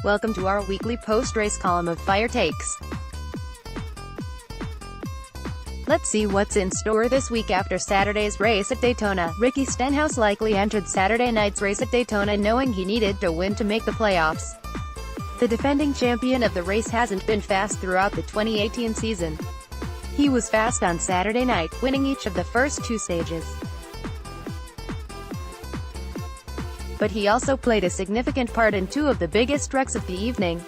Welcome to our weekly post-race column of Fire Takes. Let's see what's in store this week after Saturday's race at Daytona. Ricky Stenhouse likely entered Saturday night's race at Daytona knowing he needed to win to make the playoffs. The defending champion of the race hasn't been fast throughout the 2018 season. He was fast on Saturday night, winning each of the first two stages. But he also played a significant part in two of the biggest wrecks of the evening.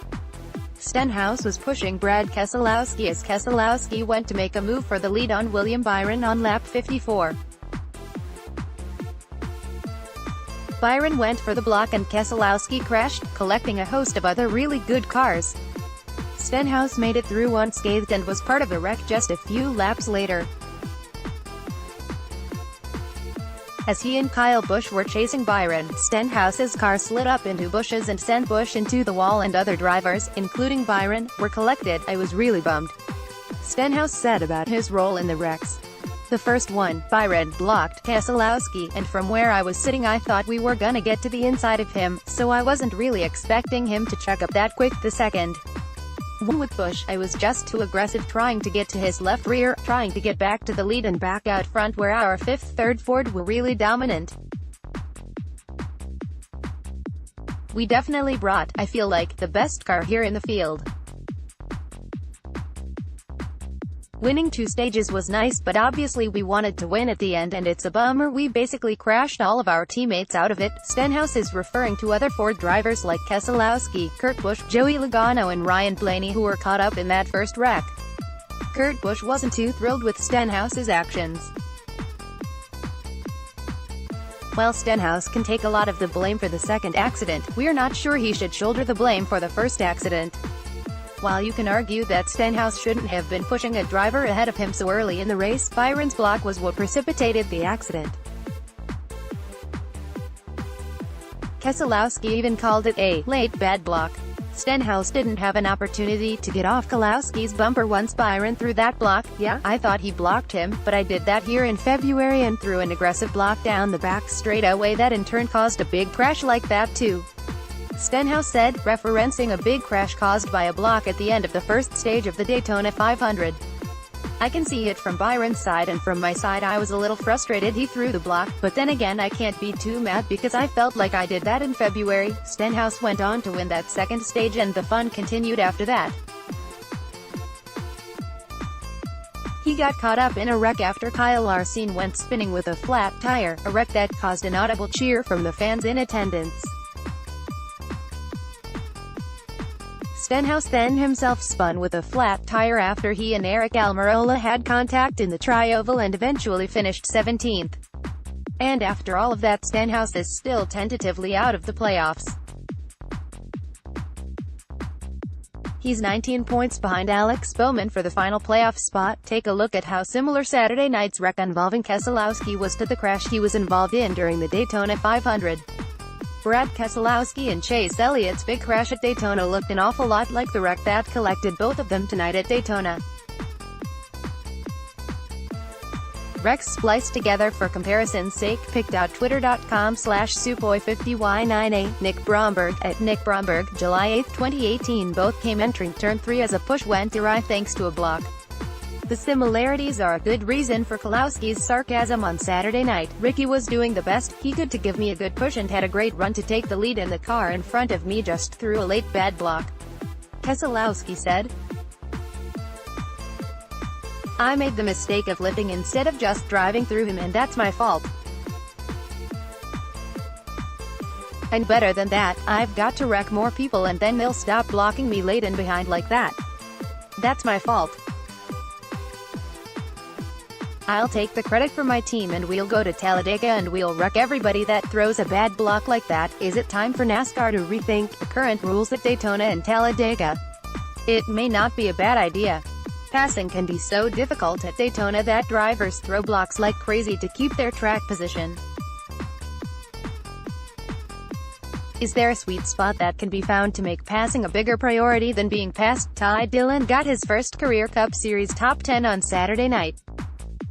Stenhouse was pushing Brad Kesel as Keselowski went to make a move for the lead on William Byron on lap 54. Byron went for the block and Keselowski crashed, collecting a host of other really good cars. Stenhouse made it through unscathed and was part of the wreck just a few laps later. As he and Kyle Busch were chasing Byron, Stenhouse's car slid up into bushes and sent Busch into the wall, and other drivers, including Byron, were collected. "I was really bummed," Stenhouse said about his role in the wrecks. "The first one, Byron, blocked Keselowski, and from where I was sitting I thought we were gonna get to the inside of him, so I wasn't really expecting him to check up that quick. The second one with Busch, I was just too aggressive trying to get to his left rear, trying to get back to the lead and back out front where our third Ford were really dominant. We definitely brought, I feel like, the best car here in the field. Winning two stages was nice, but obviously we wanted to win at the end, and it's a bummer we basically crashed all of our teammates out of it." Stenhouse is referring to other Ford drivers like Keselowski, Kurt Busch, Joey Logano and Ryan Blaney who were caught up in that first wreck. Kurt Busch wasn't too thrilled with Stenhouse's actions. While Stenhouse can take a lot of the blame for the second accident, we're not sure he should shoulder the blame for the first accident. While you can argue that Stenhouse shouldn't have been pushing a driver ahead of him so early in the race, Byron's block was what precipitated the accident. Keselowski even called it a late bad block. Stenhouse didn't have an opportunity to get off Keselowski's bumper once Byron threw that block. "Yeah, I thought he blocked him, but I did that here in February and threw an aggressive block down the back straightaway that in turn caused a big crash like that too," Stenhouse said, referencing a big crash caused by a block at the end of the first stage of the Daytona 500. "I can see it from Byron's side, and from my side I was a little frustrated he threw the block, but then again I can't be too mad because I felt like I did that in February." Stenhouse went on to win that second stage and the fun continued after that. He got caught up in a wreck after Kyle Larson went spinning with a flat tire, a wreck that caused an audible cheer from the fans in attendance. Stenhouse then himself spun with a flat tire after he and Eric Almirola had contact in the tri-oval and eventually finished 17th. And after all of that, Stenhouse is still tentatively out of the playoffs. He's 19 points behind Alex Bowman for the final playoff spot. Take a look at how similar Saturday night's wreck involving Keselowski was to the crash he was involved in during the Daytona 500. Brad Keselowski and Chase Elliott's big crash at Daytona looked an awful lot like the wreck that collected both of them tonight at Daytona. Wrecks spliced together for comparison's sake. Picked out twitter.com/suboy50y9a. Nick Bromberg, at Nick Bromberg, July 8, 2018. Both came entering turn 3 as a push went awry thanks to a block. The similarities are a good reason for Keselowski's sarcasm on Saturday night. "Ricky was doing the best he could to give me a good push and had a great run to take the lead, and the car in front of me just threw a late bad block," Keselowski said. "I made the mistake of lifting instead of just driving through him, and that's my fault. And better than that, I've got to wreck more people and then they'll stop blocking me late and behind like that. That's my fault. I'll take the credit for my team and we'll go to Talladega and we'll wreck everybody that throws a bad block like that." Is it time for NASCAR to rethink the current rules at Daytona and Talladega? It may not be a bad idea. Passing can be so difficult at Daytona that drivers throw blocks like crazy to keep their track position. Is there a sweet spot that can be found to make passing a bigger priority than being passed? Ty Dillon got his first career Cup Series top 10 on Saturday night.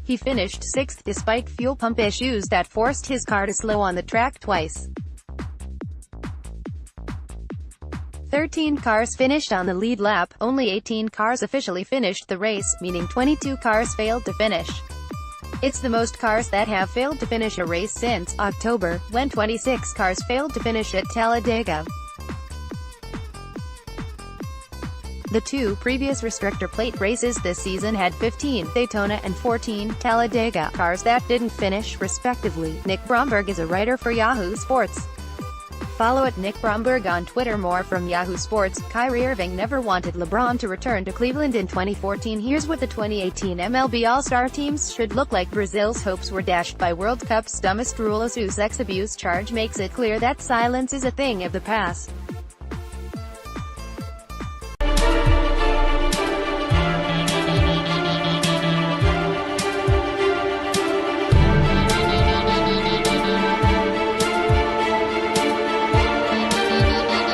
He finished 6th despite fuel pump issues that forced his car to slow on the track twice. 13 cars finished on the lead lap, only 18 cars officially finished the race, meaning 22 cars failed to finish. It's the most cars that have failed to finish a race since October, when 26 cars failed to finish at Talladega. The two previous restrictor plate races this season had 15 Daytona and 14 Talladega cars that didn't finish, respectively. Nick Bromberg is a writer for Yahoo Sports. Follow Nick Bromberg on Twitter. More from Yahoo Sports. Kyrie Irving never wanted LeBron to return to Cleveland in 2014. Here's what the 2018 MLB All-Star teams should look like. Brazil's hopes were dashed by World Cup's dumbest rule. A sex abuse charge makes it clear that silence is a thing of the past.